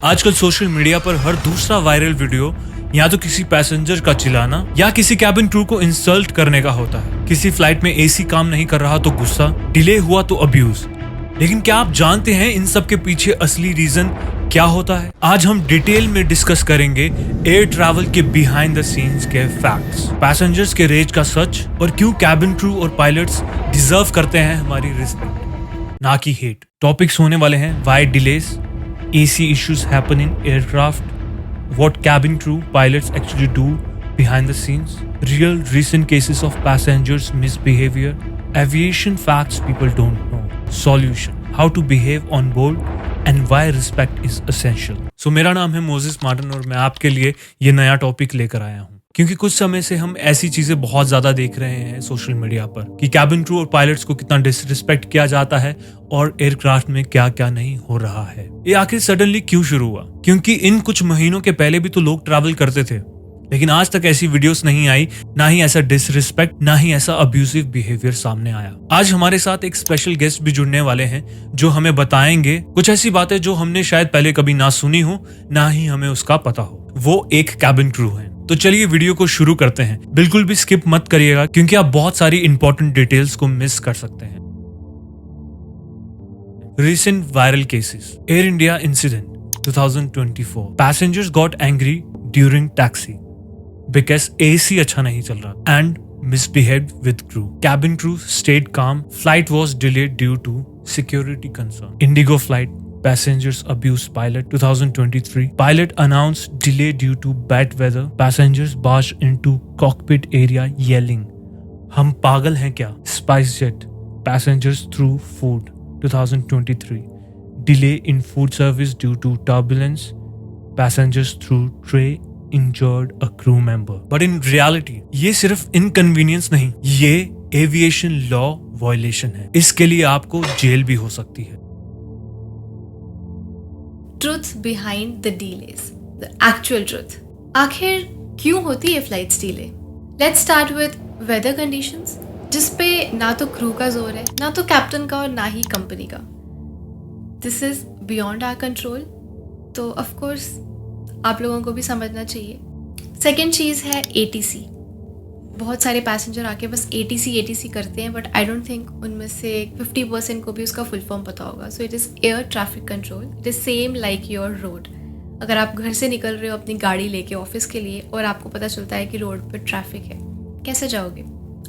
आजकल social media पर हर दूसरा वायरल वीडियो या तो किसी पैसेंजर का चिल्लाना या किसी कैबिन क्रू को इंसल्ट करने का होता है। किसी फ्लाइट में एसी काम नहीं कर रहा तो गुस्सा, डिले हुआ तो अब्यूज। लेकिन क्या आप जानते हैं इन सब के पीछे असली रीजन क्या होता है? आज हम डिटेल में डिस्कस करेंगे एयर ट्रैवल के बिहाइंड द सीन्स के फैक्ट्स, पैसेंजर्स के रेज का सच और क्यों कैबिन क्रू और पायलट्स डिजर्व करते हैं हमारी रिस्पेक्ट ना कि हेट। टॉपिक्स होने वाले हैं why delays, AC issues happen in aircraft, what cabin crew pilots actually do behind the scenes, real recent cases of passengers misbehavior, aviation facts people don't know, solution, how to behave on board and why respect is essential. So मेरा नाम है Moses Martin और मैं आपके लिए ये नया topic लेकर आया हूँ क्योंकि कुछ समय से हम ऐसी चीजें बहुत ज्यादा देख रहे हैं सोशल मीडिया पर कि कैबिन क्रू और पायलट्स को कितना डिसरिस्पेक्ट किया जाता है और एयरक्राफ्ट में क्या क्या नहीं हो रहा है। ये आखिर सडनली क्यों शुरू हुआ? क्योंकि इन कुछ महीनों के पहले भी तो लोग ट्रैवल करते थे, लेकिन आज तक ऐसी वीडियोस नहीं आई, ना ही ऐसा डिसरिस्पेक्ट, ना ही ऐसा अब्यूसिव बिहेवियर सामने आया। आज हमारे साथ एक स्पेशल गेस्ट भी जुड़ने वाले हैं जो हमें बताएंगे कुछ ऐसी बातें जो हमने शायद पहले कभी ना सुनी हो, ना ही हमें उसका पता हो। वो एक कैबिन क्रू है। तो चलिए वीडियो को शुरू करते हैं। बिल्कुल भी स्किप मत करिएगा क्योंकि आप बहुत सारी इंपॉर्टेंट डिटेल्स को मिस कर सकते हैं। Recent viral cases. Air India incident 2024. Passengers got angry during taxi because AC अच्छा नहीं चल रहा and misbehaved with crew. Cabin crew stayed calm. Flight was delayed due to security concern. Indigo flight. Passengers abused pilot 2023. Pilot announced delay due to bad weather. Passengers barged into cockpit area yelling. हम पागल हैं क्या? SpiceJet. Passengers threw food 2023. Delay in food service due to turbulence. Passengers threw tray, injured a crew member. But in reality, ये सिर्फ inconvenience नहीं, ये aviation law violation है। इसके लिए आपको जेल भी हो सकती है। Truth behind the delays, the actual truth. आखिर क्यों होती है flights delay? Let's start with weather conditions, जिस पे ना तो क्रू का जोर है, ना तो कैप्टन का और ना ही कंपनी का। This is beyond our control, तो ऑफ कोर्स आप लोगों को भी समझना चाहिए। सेकेंड चीज़ है ATC। बहुत सारे पैसेंजर आके बस ATC करते हैं, बट आई डोंट थिंक उनमें से 50% को भी उसका फुल फॉर्म पता होगा। So it is air traffic control. It is same like your road. अगर आप घर से निकल रहे हो अपनी गाड़ी लेके ऑफिस के लिए और आपको पता चलता है कि रोड पर ट्रैफिक है, कैसे जाओगे?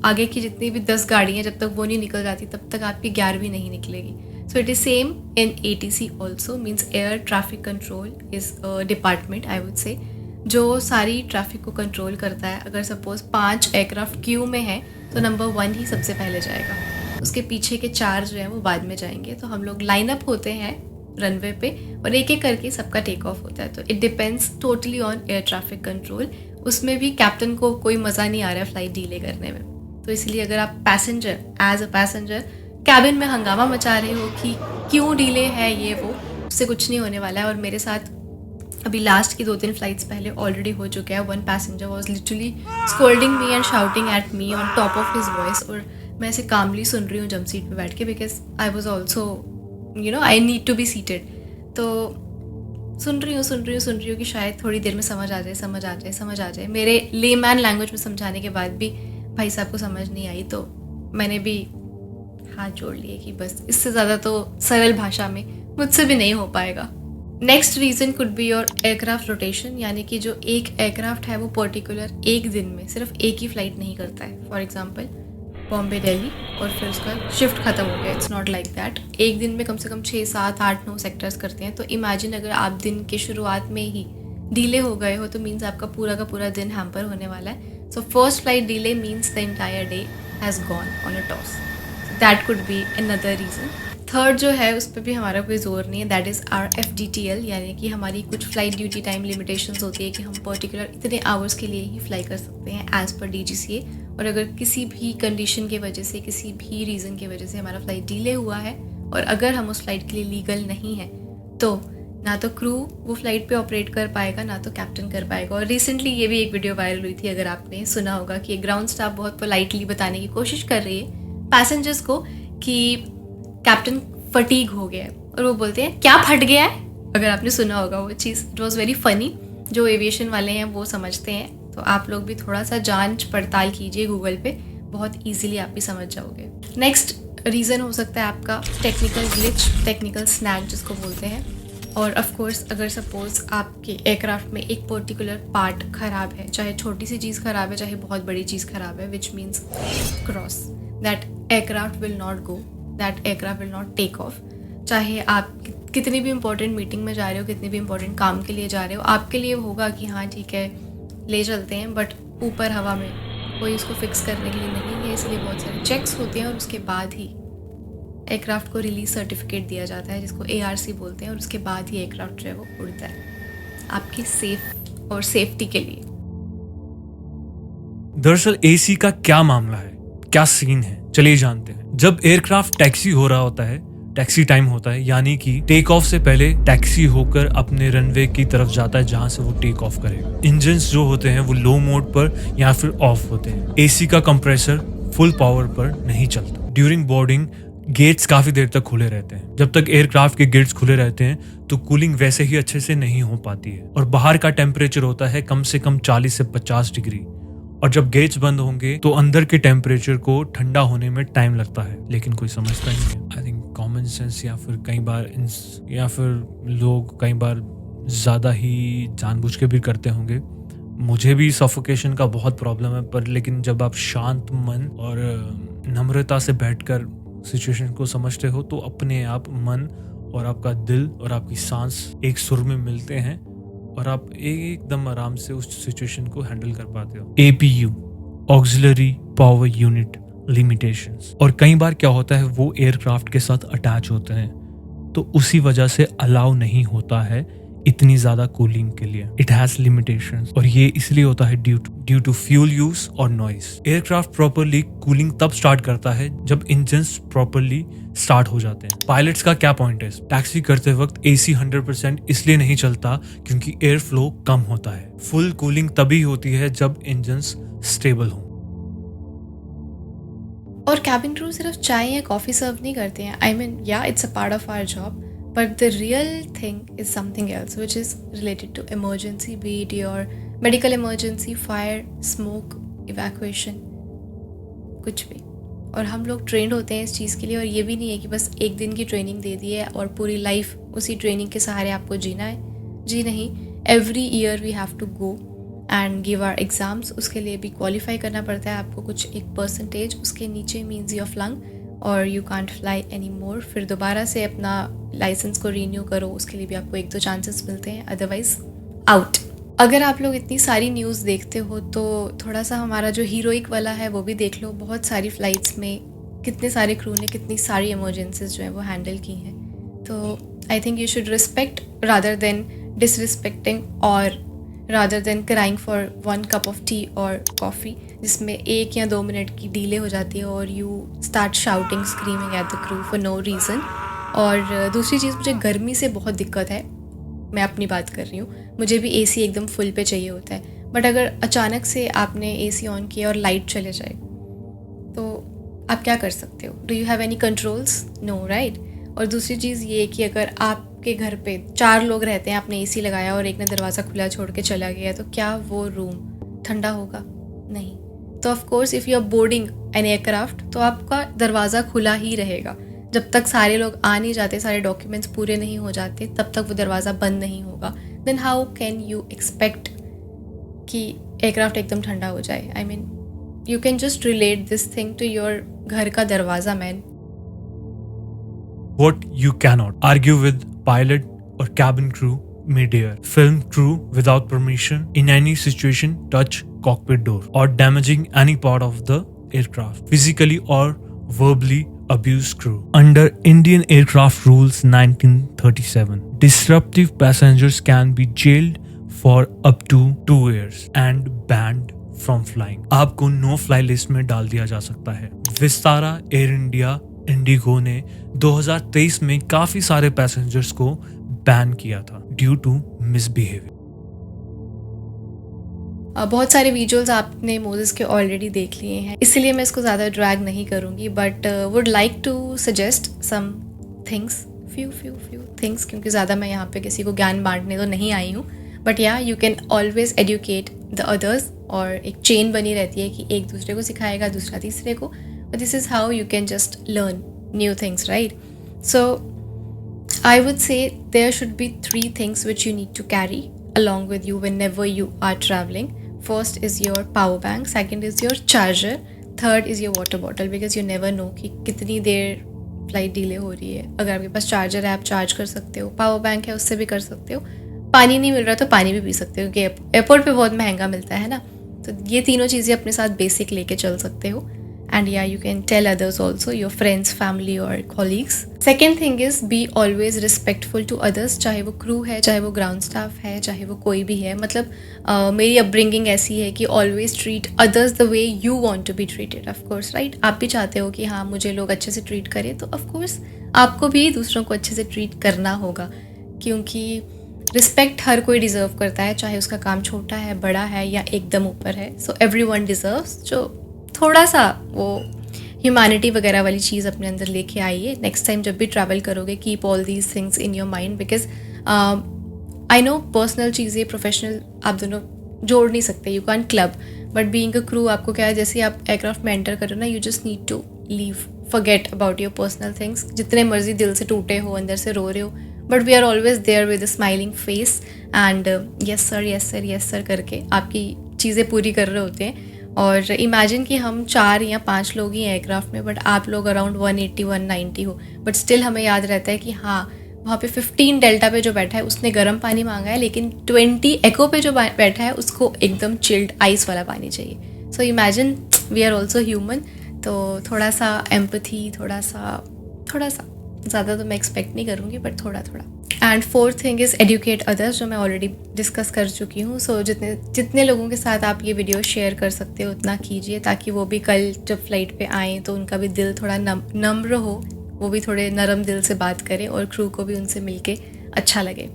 आगे की जितनी भी 10 गाड़ियाँ जब तक वो नहीं निकल जाती तब तक आपकी 11वीं नहीं निकलेगी। So it is same in ATC also, means air traffic control is department I would say, जो सारी ट्रैफिक को कंट्रोल करता है। अगर सपोज 5 एयरक्राफ्ट क्यू में है तो नंबर 1 ही सबसे पहले जाएगा, उसके पीछे के 4 जो हैं वो बाद में जाएंगे। तो हम लोग लाइन अप होते हैं रनवे पे और एक एक करके सबका टेक ऑफ होता है। तो it depends totally on air traffic control. उसमें भी कैप्टन को कोई मज़ा नहीं आ रहा है फ्लाइट डीले करने में। तो इसलिए अगर आप passenger as a passenger cabin में हंगामा मचा रहे हो कि क्यों डिले है ये वो, उससे कुछ नहीं होने वाला है। और मेरे साथ अभी लास्ट की 2-3 फ्लाइट्स पहले ऑलरेडी हो चुका है। One passenger was literally scolding me and shouting at me on top of his voice, और मैं ऐसे कामली सुन रही हूँ जंप सीट पे बैठ के, because I was also I need to be seated. तो सुन रही हूँ कि शायद थोड़ी देर में समझ आ जाए। मेरे लेमैन लैंग्वेज में समझाने के बाद भी भाई साहब को समझ नहीं आई, तो मैंने भी हाथ जोड़ लिए कि बस इससे ज़्यादा तो सरल भाषा में मुझसे भी नहीं हो पाएगा। Next reason could be your aircraft rotation, यानी कि जो एक एयरक्राफ्ट है वो पर्टिकुलर एक दिन में सिर्फ एक ही फ़्लाइट नहीं करता है। फॉर एग्जांपल बॉम्बे दिल्ली और फिर उसका शिफ्ट ख़त्म हो गया। It's not like that. एक दिन में कम से कम 6, 7, 8, 9 सेक्टर्स करते हैं। तो इमेजिन अगर आप दिन के शुरुआत में ही डिले हो गए हो तो मीन्स आपका पूरा का पूरा दिन हैम्पर होने वाला है। So first flight delay means the entire day has gone on a toss. So that could be another reason. Third जो है उस पर भी हमारा कोई जोर नहीं है, दैट इज़ आर FDTL, यानी कि हमारी कुछ फ्लाइट ड्यूटी टाइम लिमिटेशंस होती है कि हम पर्टिकुलर इतने आवर्स के लिए ही फ्लाई कर सकते हैं एज़ पर DGCA। और अगर किसी भी कंडीशन की वजह से, किसी भी रीज़न की वजह से हमारा फ्लाइट डिले हुआ है और अगर हम उस फ्लाइट के लिए लीगल नहीं है, तो ना तो क्रू वो फ्लाइट पे ऑपरेट कर पाएगा, ना तो कैप्टन कर पाएगा। और रिसेंटली ये भी एक वीडियो वायरल हुई थी, अगर आपने सुना होगा, कि ग्राउंड स्टाफ बहुत पोलाइटली बताने की कोशिश कर रही है पैसेंजर्स को कि कैप्टन फटीग हो गया है, और वो बोलते हैं क्या फट गया है, अगर आपने सुना होगा वो चीज़, इट वॉज़ वेरी फनी। जो एविएशन वाले हैं वो समझते हैं, तो आप लोग भी थोड़ा सा जांच पड़ताल कीजिए गूगल पे, बहुत ईजिली आप भी समझ जाओगे। नेक्स्ट रीज़न हो सकता है आपका टेक्निकल ग्लिच, टेक्निकल स्नैग जिसको बोलते हैं। और ऑफ कोर्स अगर सपोज आपके एयरक्राफ्ट में एक पर्टिकुलर पार्ट ख़राब है, चाहे छोटी सी चीज़ ख़राब है चाहे बहुत बड़ी चीज़ ख़राब है, which means cross, that aircraft will not go, that aircraft will not take off. चाहे आप कितनी भी इंपॉर्टेंट मीटिंग में जा रहे हो, कितने भी इंपॉर्टेंट काम के लिए जा रहे हो, आपके लिए होगा कि हाँ ठीक है ले चलते हैं, बट ऊपर हवा में कोई उसको फिक्स करने के लिए नहीं है, इसलिए बहुत सारे चेक्स होते हैं और उसके बाद ही एयरक्राफ्ट को रिलीज सर्टिफिकेट दिया जाता है, जिसको ARC बोलते हैं, और उसके बाद ही एयरक्राफ्ट जो है वो उड़ता है आपकी सेफ और सेफ्टी के लिए। दरअसल AC का क्या मामला है, क्या सीन है, चलिए जानते हैं। जब एयरक्राफ्ट टैक्सी हो रहा होता है, टैक्सी टाइम होता है, यानी कि टेक ऑफ से पहले टैक्सी होकर अपने रनवे की तरफ जाता है जहां से वो टेक ऑफ करेगा। इंजन्स जो होते हैं वो लो मोड पर या फिर ऑफ होते हैं। AC का कंप्रेसर फुल पावर पर नहीं चलता। ड्यूरिंग बोर्डिंग गेट्स काफी देर तक खुले रहते हैं। जब तक एयरक्राफ्ट के गेट्स खुले रहते हैं तो कूलिंग वैसे ही अच्छे से नहीं हो पाती है और बाहर का टेम्परेचर होता है कम से कम 40 से 50 डिग्री, और जब गेट्स बंद होंगे तो अंदर के टेम्परेचर को ठंडा होने में टाइम लगता है, लेकिन कोई समझता नहीं है। आई थिंक कॉमन सेंस या फिर लोग कई बार ज्यादा ही जानबूझ के भी करते होंगे। मुझे भी सफोकेशन का बहुत प्रॉब्लम है, पर लेकिन जब आप शांत मन और नम्रता से बैठकर सिचुएशन को समझते हो तो अपने आप मन और आपका दिल और आपकी सांस एक सुर में मिलते हैं और आप एकदम आराम से उस सिचुएशन को हैंडल कर पाते हो। APU, auxiliary power unit limitations, और कई बार क्या होता है वो एयरक्राफ्ट के साथ अटैच होते हैं, तो उसी वजह से अलाउ नहीं होता है इतनी ज्यादा कूलिंग के लिए। इट हैज लिमिटेशंस, और ये इसलिए होता है ड्यू टू फ्यूल यूज और नॉइस। एयरक्राफ्ट प्रॉपरली कूलिंग तब स्टार्ट करता है जब इंजन्स प्रॉपरली स्टार्ट हो जाते हैं। पायलट्स का क्या पॉइंट है, टैक्सी करते वक्त AC 100% इसलिए नहीं चलता क्योंकि एयर फ्लो कम होता है। फुल कूलिंग तभी होती है जब इंजन्स स्टेबल हो। और कैबिन क्रू सिर्फ चाय या कॉफ़ी सर्व नहीं करते हैं। आई मीन या it's a part of our job, but the real thing is something else, which is related to emergency, be it your medical emergency, fire, smoke, evacuation, कुछ भी। और हम लोग ट्रेंड होते हैं इस चीज़ के लिए, और ये भी नहीं है कि बस एक दिन की ट्रेनिंग दे दी है और पूरी लाइफ उसी ट्रेनिंग के सहारे आपको जीना है। जी नहीं, every year we have to go and give our exams. उसके लिए भी क्वालिफाई करना पड़ता है आपको कुछ एक परसेंटेज, उसके नीचे मीन्स योर फ्लंग और you can't fly any more. फिर दोबारा से अपना लाइसेंस को रीन्यू करो, उसके लिए भी आपको 1-2 चांसेस मिलते हैं, अदरवाइज आउट। अगर आप लोग इतनी सारी न्यूज़ देखते हो तो थोड़ा सा हमारा जो हीरोइक वाला है वो भी देख लो। बहुत सारी फ्लाइट्स में कितने सारे क्रू ने कितनी सारी इमरजेंसीज जो है वो हैंडल की हैं। तो I think you should respect rather than disrespecting, और rather than crying for 1 cup of tea और कॉफ़ी जिसमें 1 या 2 मिनट की डीले हो जाती है और you start shouting screaming at the crew for no reason. और दूसरी चीज़, मुझे गर्मी से बहुत दिक्कत है, मैं अपनी बात कर रही हूँ। मुझे भी AC एकदम फुल पे चाहिए होता है, बट अगर अचानक से आपने AC ऑन किया और लाइट चले जाए तो आप क्या कर सकते हो? Do you have any controls? No, right. और दूसरी चीज़ ये कि अगर आपके घर पे 4 लोग रहते हैं, आपने AC लगाया और एक ने दरवाज़ा खुला छोड़ के चला गया, तो क्या वो रूम ठंडा होगा? नहीं। तो of course if you are boarding an aircraft तो आपका दरवाज़ा खुला ही रहेगा। जब तक सारे लोग आ नहीं जाते, सारे डॉक्यूमेंट्स पूरे नहीं हो जाते, तब तक वो दरवाज़ा बंद नहीं होगा। Then how can you expect कि एयरक्राफ्ट एकदम ठंडा हो जाए? I mean you can just relate this thing to your घर का दरवाज़ा, man. What you cannot argue with pilot or cabin crew mid-air. Film crew without permission in any situation touch cockpit door or damaging any part of the aircraft. Physically or verbally abuse crew. Under Indian Aircraft Rules 1937, disruptive passengers can be jailed for up to 2 years and banned from flying. आपको no fly list में डाल दिया जा सकता है। Vistara, air India, Indigo ने 2023 में काफी सारे पैसेंजर्स को बैन किया था ड्यू टू मिसबिहेवियर। बहुत सारे विजुअल्स आपने मोजेस के ऑलरेडी देख लिए हैं, इसलिए मैं इसको ज़्यादा ड्रैग नहीं करूँगी, but would like to suggest some things few things, क्योंकि ज़्यादा मैं यहाँ पे किसी को ज्ञान बांटने तो नहीं आई हूँ, बट या you can always educate the others, और एक चेन बनी रहती है कि एक दूसरे को सिखाएगा, दूसरा तीसरे को, और this is how you can just learn new things, right? So I would say there should be 3 things which you need to carry along with you whenever you are traveling. First is your power bank, second is your charger, third is your water bottle, because you never know कि कितनी देर flight delay हो रही है. अगर आपके पास charger है आप charge कर सकते हो, पावर बैंक है उससे भी कर सकते हो, पानी नहीं मिल रहा तो पानी भी पी सकते हो, क्योंकि एयरपोर्ट पे बहुत महंगा मिलता है ना. तो ये तीनों चीज़ें अपने साथ बेसिक लेके चल सकते हो. And yeah, you can tell others also, your friends, family or colleagues. Second thing is be always respectful to others, चाहे वो crew है, चाहे वो ground staff है, चाहे वो कोई भी है. मतलब मेरी upbringing ऐसी है कि always treat others the way you want to be treated, of course, right? आप भी चाहते हो कि हाँ मुझे लोग अच्छे से treat करें, तो of course आपको भी दूसरों को अच्छे से treat करना होगा, क्योंकि रिस्पेक्ट हर कोई डिज़र्व करता है, चाहे उसका काम छोटा है, बड़ा है या एकदम ऊपर है. So everyone deserves. जो थोड़ा सा वो ह्यूमैनिटी वगैरह वाली चीज़ अपने अंदर लेके आइए. नेक्स्ट टाइम जब भी ट्रैवल करोगे, keep all these things in your mind, because I know personal चीज़ें प्रोफेशनल आप दोनों जोड़ नहीं सकते, you can club, but being a crew आपको क्या है, जैसे आप एयरक्राफ्ट में एंटर करो ना, you just need to leave, forget about your personal things. जितने मर्जी दिल से टूटे हो, अंदर से रो रहे हो, but we are always there with a smiling face and yes sir yes sir yes sir करके आपकी चीज़ें पूरी कर रहे होते हैं. और इमेजिन कि हम 4 या 5 लोग ही हैं एयरक्राफ्ट में, बट आप लोग अराउंड 180-190 हो, बट स्टिल हमें याद रहता है कि हाँ वहाँ पे 15 डेल्टा पे जो बैठा है उसने गर्म पानी मांगा है, लेकिन 20 एको पे जो बैठा है उसको एकदम चिल्ड आइस वाला पानी चाहिए. So imagine we are also human. तो थोड़ा सा एम्पथी, थोड़ा सा ज़्यादा तो मैं एक्सपेक्ट नहीं करूँगी, बट थोड़ा. And fourth thing is educate others, जो मैं ऑलरेडी डिस्कस कर चुकी हूँ. सो जितने लोगों के साथ आप ये वीडियो शेयर कर सकते हो उतना कीजिए, ताकि वो भी कल जब फ्लाइट पे आएँ तो उनका भी दिल थोड़ा नम्र हो, वो भी थोड़े नरम दिल से बात करें और क्रू को भी उनसे मिलके अच्छा लगे.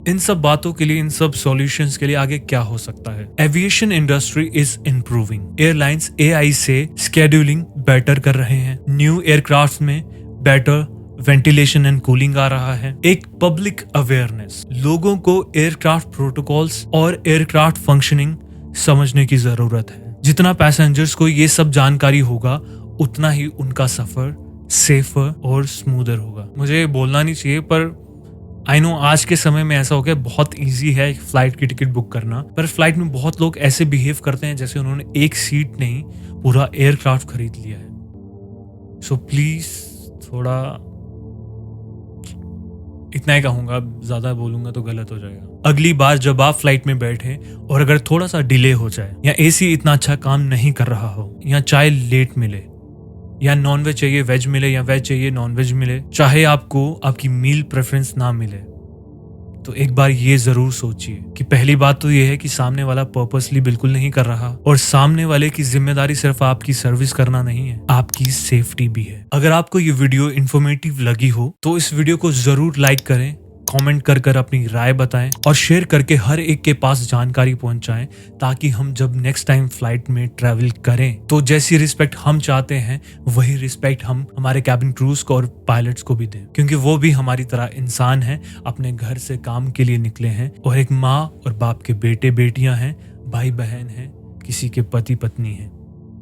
इन सब बातों के लिए, इन सब सॉल्यूशंस के लिए आगे क्या हो सकता है? Aviation industry is improving. Airlines AI से स्केड्यूलिंग बेटर कर रहे हैं. न्यू एयरक्राफ्ट में बेटर वेंटिलेशन एंड कूलिंग आ रहा है. एक पब्लिक अवेयरनेस, लोगों को एयरक्राफ्ट प्रोटोकॉल्स और एयरक्राफ्ट फंक्शनिंग समझने की जरूरत है. जितना पैसेंजर्स को ये सब जानकारी होगा उतना ही उनका सफर सेफर और स्मूदर होगा. मुझे बोलना नहीं चाहिए, पर आई नो आज के समय में ऐसा हो गया, बहुत इजी है फ्लाइट की टिकट बुक करना, पर फ्लाइट में बहुत लोग ऐसे बिहेव करते हैं जैसे उन्होंने एक सीट नहीं पूरा एयरक्राफ्ट खरीद लिया है. सो प्लीज थोड़ा, इतना ही कहूंगा, ज्यादा बोलूंगा तो गलत हो जाएगा. अगली बार जब आप फ्लाइट में बैठे और अगर थोड़ा सा डिले हो जाए, या AC इतना अच्छा काम नहीं कर रहा हो, या चाय लेट मिले, या नॉन वेज चाहिए वेज मिले, या वेज चाहिए नॉन वेज मिले, चाहे आपको आपकी मील प्रेफरेंस ना मिले, तो एक बार ये जरूर सोचिए कि पहली बात तो ये है कि सामने वाला पर्पसली बिल्कुल नहीं कर रहा, और सामने वाले की जिम्मेदारी सिर्फ आपकी सर्विस करना नहीं है, आपकी सेफ्टी भी है. अगर आपको ये वीडियो इंफॉर्मेटिव लगी हो तो इस वीडियो को जरूर लाइक करें, कमेंट कर अपनी राय बताएं और शेयर करके हर एक के पास जानकारी पहुंचाएं, ताकि हम जब नेक्स्ट टाइम फ्लाइट में ट्रैवल करें तो जैसी रिस्पेक्ट हम चाहते हैं वही रिस्पेक्ट हम हमारे कैबिन क्रूज को और पायलट्स को भी दें, क्योंकि वो भी हमारी तरह इंसान हैं, अपने घर से काम के लिए निकले हैं, और एक माँ और बाप के बेटे बेटियां हैं, भाई बहन हैं, किसी के पति पत्नी हैं,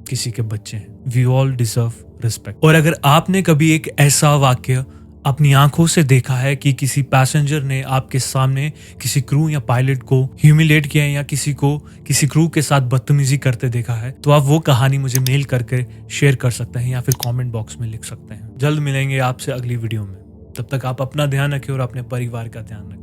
किसी के बच्चे हैं. We all deserve respect. और अगर आपने कभी एक ऐसा वाक्य अपनी आंखों से देखा है कि किसी पैसेंजर ने आपके सामने किसी क्रू या पायलट को ह्यूमिलेट किया है, या किसी क्रू के साथ बदतमीजी करते देखा है, तो आप वो कहानी मुझे मेल करके शेयर कर सकते हैं या फिर कमेंट बॉक्स में लिख सकते हैं. जल्द मिलेंगे आपसे अगली वीडियो में. तब तक आप अपना ध्यान रखें और अपने परिवार का ध्यान रखें.